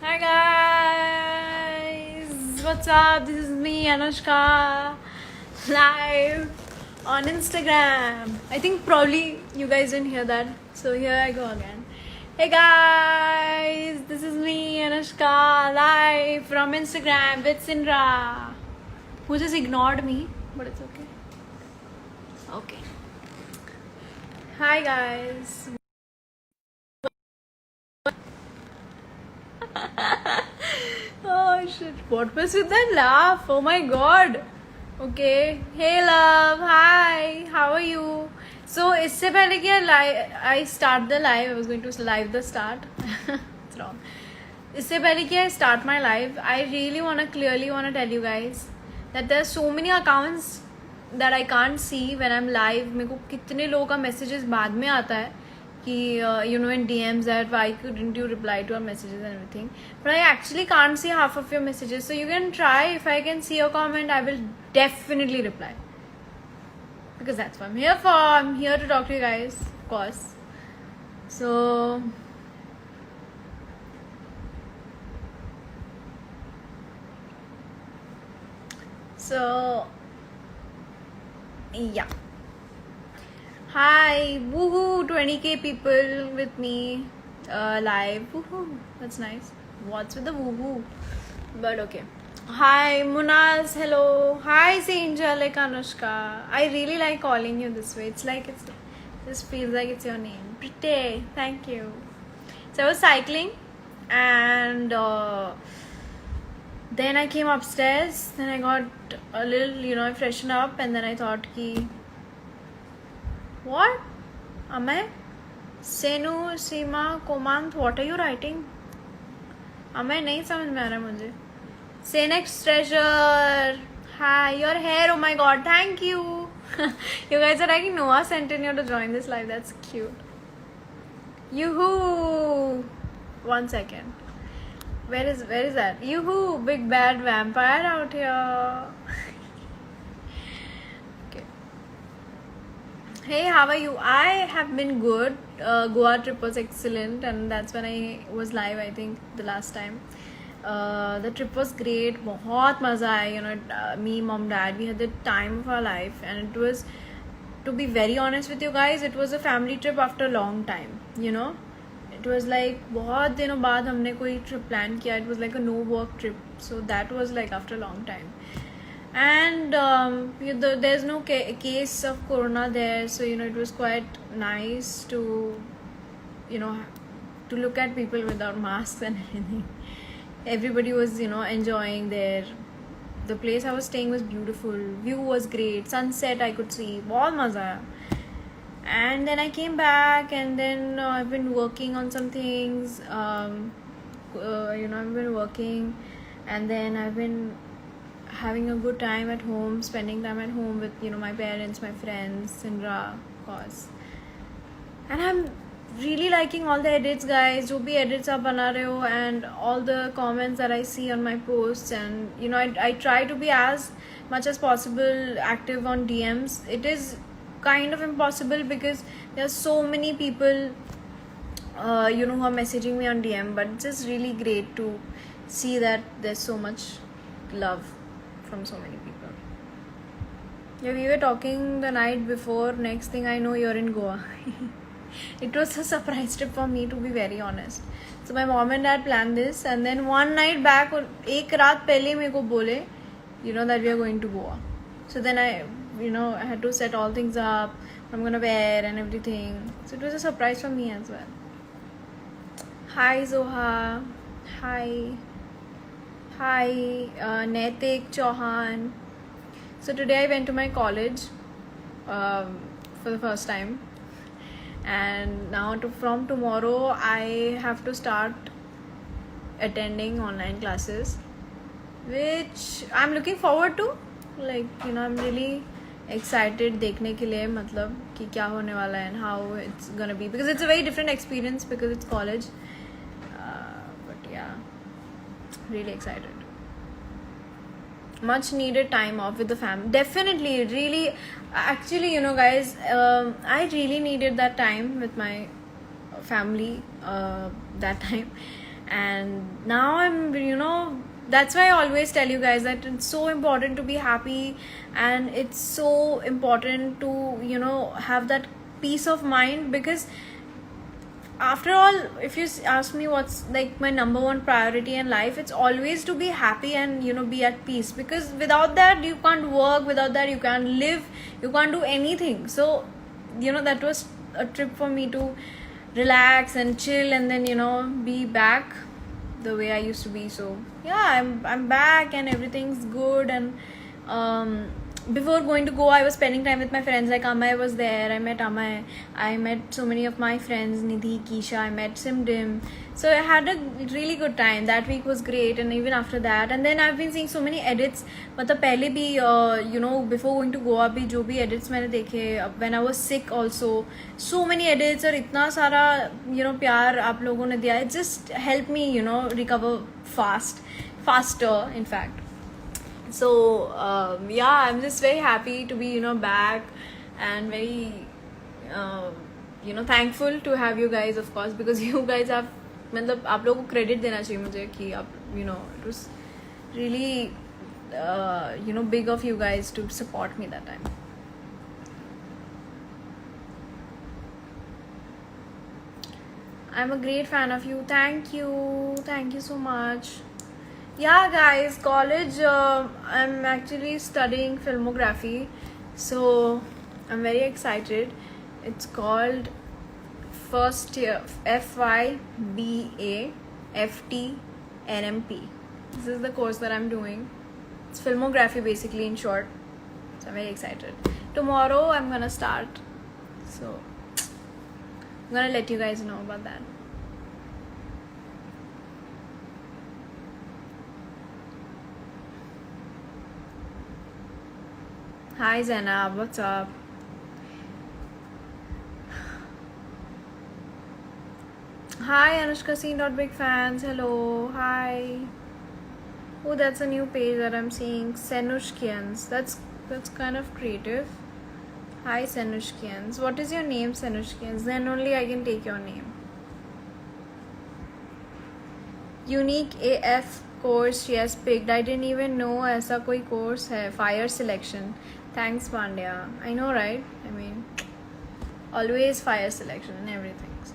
Hi guys, what's up? This is me, Anushka, live on Instagram. I think probably you guys didn't hear that, so here I go again. Hey guys, this is me, Anushka, live from Instagram with Sindra, who just ignored me, but it's okay. Okay. Hi guys. Oh shit, what was with that laugh? Oh my god. Okay. Hey love, hi. How are you? So इससे पहले क्या I start the live. I was going to live the start. It's wrong. इससे पहले क्या I start my live. I really clearly wanna tell you guys that there are so many accounts that I can't see when I'm live. मेरे को कितने लोगों का messages बाद में आता है कि in DMs that why couldn't you reply to our messages and everything, but I actually can't see half of your messages, so you can try. If I can see your comment, I will definitely reply, because that's what I'm here for. I'm here to talk to you guys, of course. So yeah. Hi, woohoo, 20k people with me live. Woohoo, that's nice. What's with the woohoo? But okay. Hi, Munaz, hello. Hi, Angel, like Anushka. I really like calling you this way. It's like this feels like it's your name. Pretty, thank you. So I was cycling and then I came upstairs. Then I got a little, I freshened up, and then I thought ki what? Amay? Senu, Seema, Komant, what are you writing? Amay nahi samajh mein aa raha mujhe. Say next treasure. Hi, your hair. Oh my god, thank you. You guys are writing Noah Centennial to join this live. That's cute. Yoo-hoo. 1 second. Where is that? Yoo-hoo, big bad vampire out here. Hey, how are you? I have been good. Goa trip was excellent, and that's when I was live, I think, the last time. The trip was great. बहुत मज़ा आया. Me, mom, dad, we had the time of our life, and it was, to be very honest with you guys, it was a family trip after a long time. It was like बहुत दिनों बाद हमने कोई trip plan किया. It was like a no work trip, so that was like after a long time. And there's no case of corona there, so it was quite nice to to look at people without masks and everything. Everybody was enjoying there. The place I was staying was beautiful, view was great, sunset I could see, बहुत मजा आया. And then I came back, and then I've been working on some things. I've been working, and then I've been having a good time at home, spending time at home with my parents, my friends, Sindra, of course. And I'm really liking all the edits, guys. Jo bhi edits aap bana rahe ho, and all the comments that I see on my posts, and I try to be as much as possible active on DMs. It is kind of impossible because there are so many people who are messaging me on DM, but it's just really great to see that there's so much love from so many people. Yeah, we were talking the night before. Next thing I know, you're in Goa. It was a surprise trip for me, to be very honest. So my mom and dad planned this, and then one night back, एक रात पहले मेरे को बोले, that we are going to Goa. So then I had to set all things up, what I'm gonna wear and everything. So it was a surprise for me as well. Hi Zoha. Hi. Hi, Naitik Chauhan. So today I went to my college for the first time, and now from tomorrow I have to start attending online classes, which I'm looking forward to. I'm really excited देखने के लिए, मतलब कि क्या होने वाला है and how it's gonna be, because it's a very different experience because it's college. But yeah, really excited. Much needed time off with the family. Definitely, really, actually, guys, I really needed that time with my family that time. and now I'm, that's why I always tell you guys that it's so important to be happy, and it's so important to have that peace of mind, because after all, if you ask me what's like my number one priority in life, it's always to be happy and be at peace, because without that you can't work, without that you can't live, you can't do anything. So that was a trip for me to relax and chill, and then be back the way I used to be. So yeah, I'm back and everything's good. And before going to Goa, I was spending time with my friends. Like Amay was there. I met Amay. I met so many of my friends, Nidhi, Keisha. I met Simdim. So I had a really good time. That week was great, and even after that. And then I've been seeing so many edits. मतलब पहले भी before going to Goa भी जो भी edits मैंने देखे, when I was sick also, so many edits और इतना सारा प्यार आप लोगों ने दिया. It just helped me recover faster in fact. So yeah, I'm just very happy to be back, and very thankful to have you guys, of course, because you guys have, मतलब आप लोगों को credit देना चाहिए मुझे कि आप it was really big of you guys to support me that time. I'm a great fan of you. Thank you so much. Yeah guys, college, I'm actually studying filmography, so I'm very excited. It's called first year FYBA FT NMP. This is the course that I'm doing. It's filmography basically, in short. So I'm very excited. Tomorrow I'm gonna start, so I'm gonna let you guys know about that. Hi Zainab, what's up? Hi Anushka Seen, not big fans. Hello, hi. Oh, that's a new page that I'm seeing. Senushkians. That's kind of creative. Hi Senushkians. What is your name, Senushkians? Then only I can take your name. Unique AF course she has picked. I didn't even know ऐसा कोई course है. Fire selection. Thanks Pandya. I know, right? I mean, always fire selection and everything. So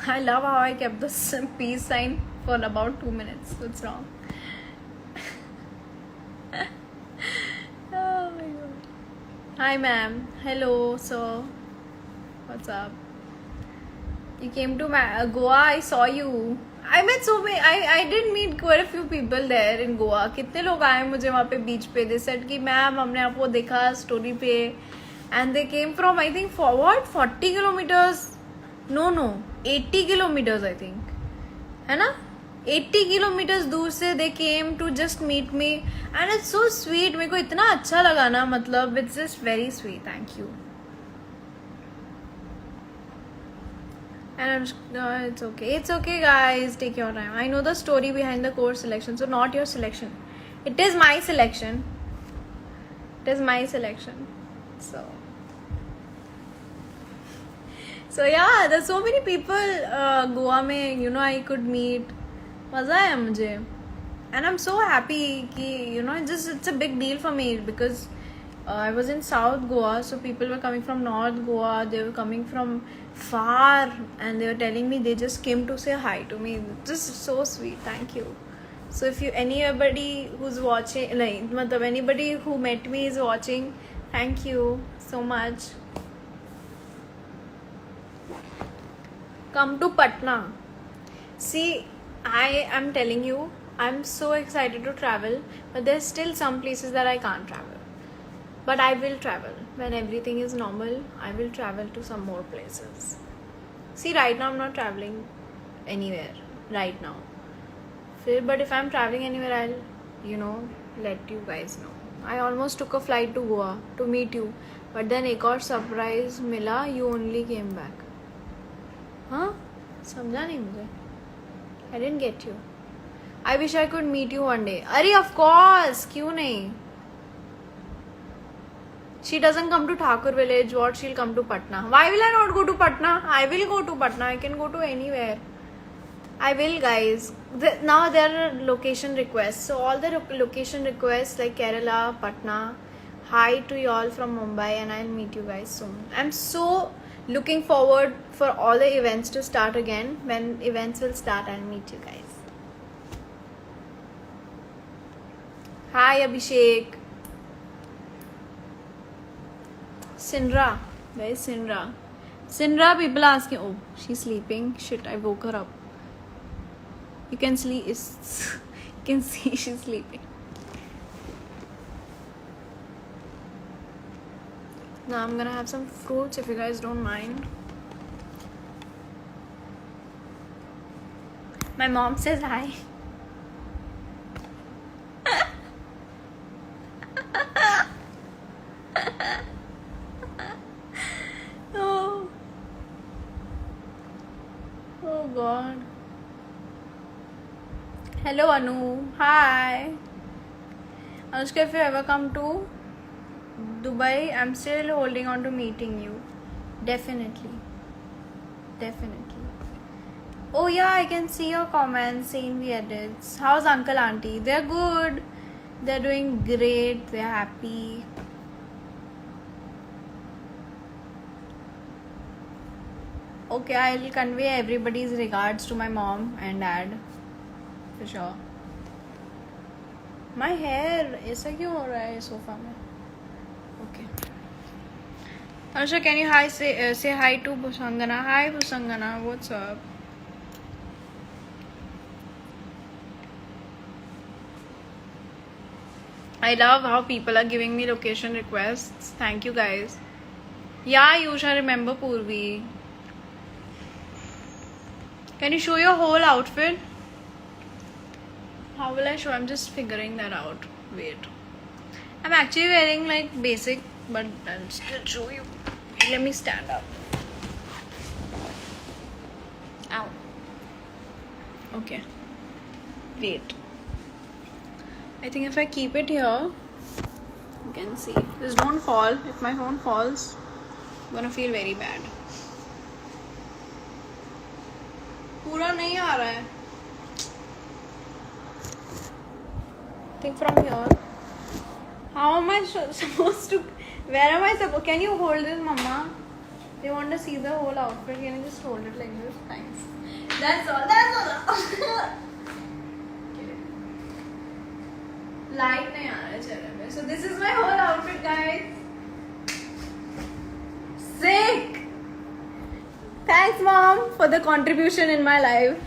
I love how I kept the peace sign for about 2 minutes. What's wrong? Oh my god. Hi ma'am. Hello sir. What's up? You came to Goa. I saw you. I met so many. I did meet quite a few people there in Goa. कितने लोग आए मुझे वहाँ पे बीच पे. They said कि ma'am हमने आपको देखा स्टोरी पे, and they came from I think for what 40 kilometers. No 80 kilometers I think, है ना? 80 kilometers दूर से they came to just meet me, and it's so sweet. मेरे को इतना अच्छा लगा ना, मतलब it's just very sweet. Thank you. And it's okay. It's okay, guys. Take your time. I know the story behind the course selection. So not your selection. It is my selection. It is my selection. So yeah, there's so many people Goa में I could meet. मज़ा आया मुझे. And I'm so happy कि it's a big deal for me, because I was in South Goa, so people were coming from North Goa, they were coming from far, and they were telling me they just came to say hi to me. Just so sweet. Thank you. So if anybody who's watching, like anybody who met me is watching, thank you so much. Come to Patna. See, I am telling you, I'm so excited to travel, but there's still some places that I can't travel. But I will travel. When everything is normal, I will travel to some more places. See, right now I'm not traveling anywhere. Right now. But if I'm traveling anywhere, I'll, let you guys know. I almost took a flight to Goa to meet you. But then एक और surprise मिला, you only came back. Huh? समझा नहीं मुझे. I didn't get you. I wish I could meet you one day. अरे of course, क्यों नहीं? She doesn't come to Thakur village. What? She'll come to Patna. Why will I not go to Patna? I will go to Patna. I can go to anywhere. I will, guys. Now there are location requests. So all the location requests like Kerala, Patna. Hi to you all from Mumbai, and I'll meet you guys soon. I'm so looking forward for all the events to start again. When events will start, I'll meet you guys. Hi Abhishek. Sindra. Where is Sindra? Sindra, people are asking. Oh, she's sleeping. Shit, I woke her up. You can see she's sleeping. Now I'm gonna have some fruits if you guys don't mind. My mom says hi. Oh God. Hello Anu. Hi. Anushka, if you ever come to Dubai, I'm still holding on to meeting you. Definitely. Oh yeah, I can see your comments, seeing the edits. How's Uncle Auntie? They're good. They're doing great. They're happy. Okay, I'll convey everybody's regards to my mom and dad. For sure. My hair ऐसा क्यों हो रहा है sofa में? Okay. Anusha, can you say hi to Busangana? Hi Busangana, what's up? I love how people are giving me location requests. Thank you guys. Yeah, Yusha, remember Purvi. Can you show your whole outfit? How will I show? I'm just figuring that out. Wait. I'm actually wearing like basic, but I'll still show you. Let me stand up. Ow. Okay. Wait. I think if I keep it here, you can see. Just don't fall. If my phone falls, I'm gonna feel very bad. पूरा नहीं आ रहा है. I think from here. How am I supposed to? Where am I supposed? Can you hold this, Mama? They want to see the whole outfit. Can you just hold it like this? Thanks. That's all. Light नहीं आ रहा है चेहरे में. So this is my whole outfit, guys. Sick. Thanks, Mom, for the contribution in my life.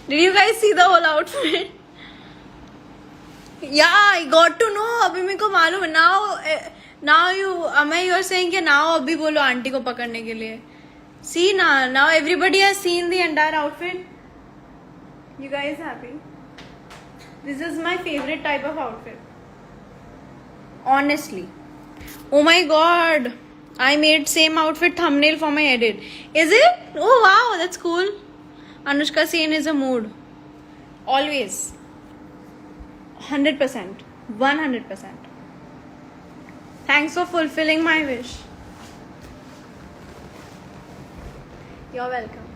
Did you guys see the whole outfit? Yeah, I got to know. अभी मेरे को मालूम है. Now you're saying कि now अभी बोलो aunty को पकड़ने के लिए. See now everybody has seen the entire outfit. You guys happy? This is my favorite type of outfit. Honestly. Oh my God. I made same outfit thumbnail for my edit. Is it? Oh wow, that's cool. Anushka Sen is a mood. Always. 100%. 100%. Thanks for fulfilling my wish. You're welcome.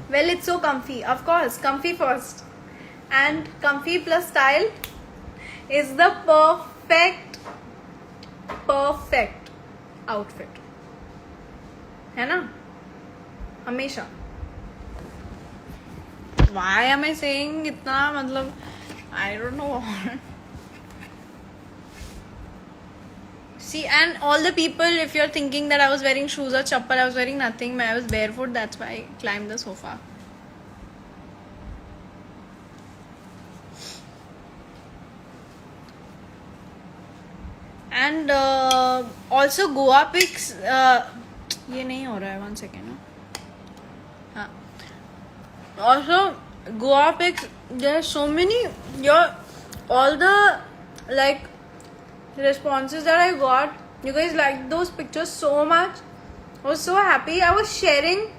Well, it's so comfy. Of course, comfy first. And comfy plus style is the perfect outfit. है ना? हमेशा. Why am I saying इतना मतलब I don't know. See, and all the people, if you're thinking that I was wearing shoes or chappal, I was wearing nothing. I was barefoot. That's why I climbed the sofa. And also Goa pics. ये नहीं हो रहा है. 1 second. हाँ. Also Goa pics. There are so many. All the like responses that I got. You guys liked those pictures so much. I was so happy. I was sharing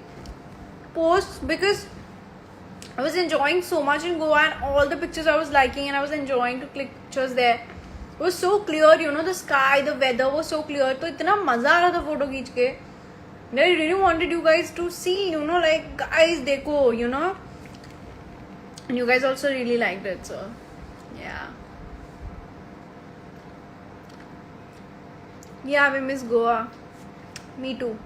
posts because I was enjoying so much in Goa, and all the pictures I was liking, and I was enjoying to click pictures there. It was so clear, the sky, the weather was so clear. तो इतना मजा आ रहा था photo खींच के. I really wanted you guys to see, you know, like, guys, dekho, you know. And you guys also really liked it, so yeah. Yeah, we miss Goa. Me too.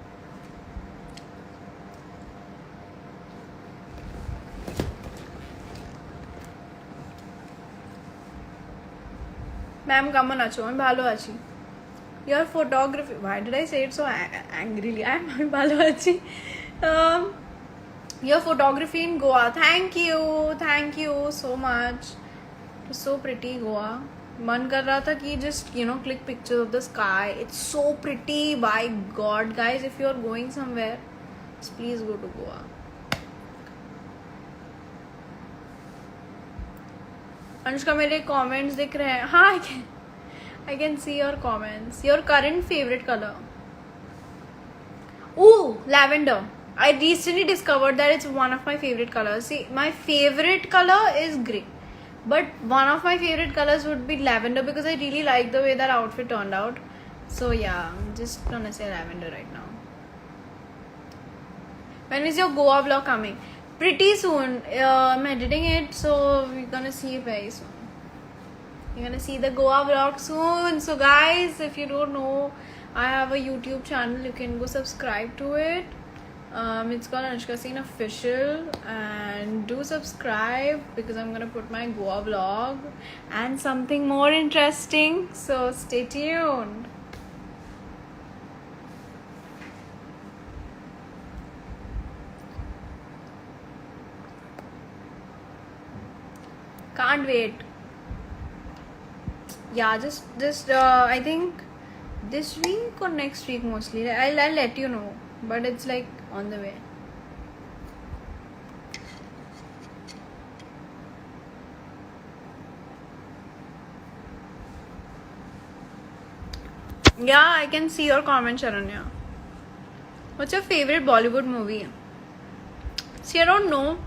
Ma'am, come on, acho. I'm bhalo achi. Your photography. Why did I say it so angrily? I'm bhalo achi. Your photography in Goa. Thank you so much. It was so pretty, Goa. मन कर रहा था कि just, you know, click pictures of the sky. It's so pretty. By God, guys, if you are going somewhere, please go to Goa. Anushka, मेरे comments दिख रहे हैं. हाँ, I can see your comments. Your current favorite color? Ooh, lavender. I recently discovered that it's one of my favorite colors. See, my favorite color is grey. But one of my favorite colors would be lavender because I really like the way that outfit turned out. So yeah, I'm just gonna say lavender right now. When is your Goa vlog coming? Pretty soon. I'm editing it, so we're gonna see it very soon. You're gonna see the Goa vlog soon. So guys, if you don't know, I have a YouTube channel. You can go subscribe to it. It's called Anushka Singh Official, and do subscribe because I'm gonna put my Goa vlog and something more interesting, so stay tuned. Can't wait. Yeah, just I think this week or next week mostly. I'll let you know, but it's like on the way. Yeah, I can see your comment, Sharanya. What's your favorite Bollywood movie? See, I don't know.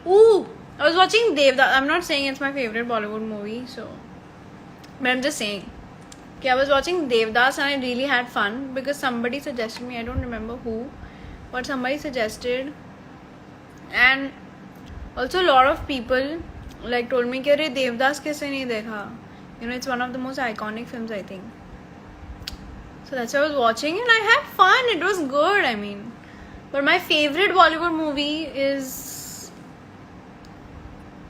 Ooh, I was watching Devdas. I'm not saying it's my favorite Bollywood movie, so, but I'm just saying. Okay, I was watching Devdas and I really had fun because somebody suggested me. I don't remember who, but somebody suggested, and also a lot of people like told me कि अरे देवदास कैसे नहीं देखा? You know, it's one of the most iconic films, I think. So that's why I was watching and I had fun. It was good, I mean. But my favorite Bollywood movie is,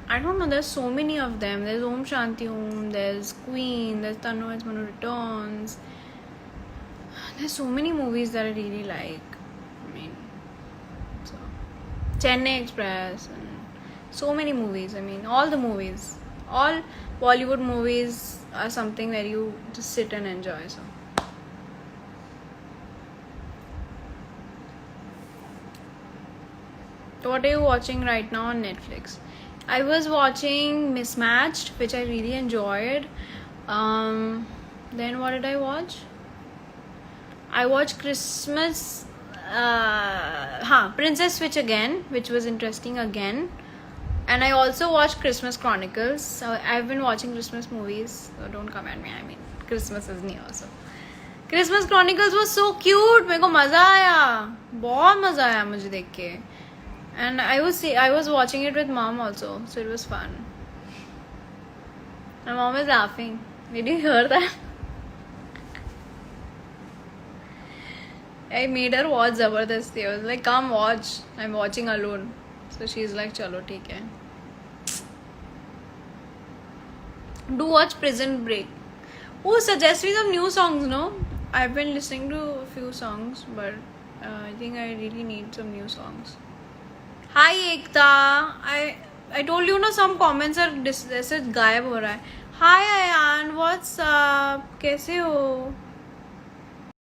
I don't know, there's so many of them. There's Om Shanti Om, there's Queen, there's Tanu Has Manu Returns. There's so many movies that I really like. I mean, so Chennai Express and so many movies. I mean, all the movies. All Bollywood movies are something where you just sit and enjoy. So what are you watching right now on Netflix? I was watching Mismatched, which I really enjoyed. Then what did I watch? I watched Christmas, Princess Switch again, which was interesting again. And I also watched Christmas Chronicles. So I've been watching Christmas movies, so don't come at me. I mean, Christmas is near, so. Christmas Chronicles was so cute. मेरे को मजा आया, बहुत मजा आया मुझे देख के. And I was watching it with mom also, so it was fun. My mom is laughing. Did you hear that? I made her watch Zabardasti. I was like, come watch. I'm watching alone. So she's like, chalo, theek hai. Do watch Prison Break. Oh, suggest me some new songs, no? I've been listening to a few songs, but I think I really need some new songs. Hi Ekta. I told you, no, some comments are ऐसे गायब हो रहा है. Hi Ayan, what's up? कैसे हो?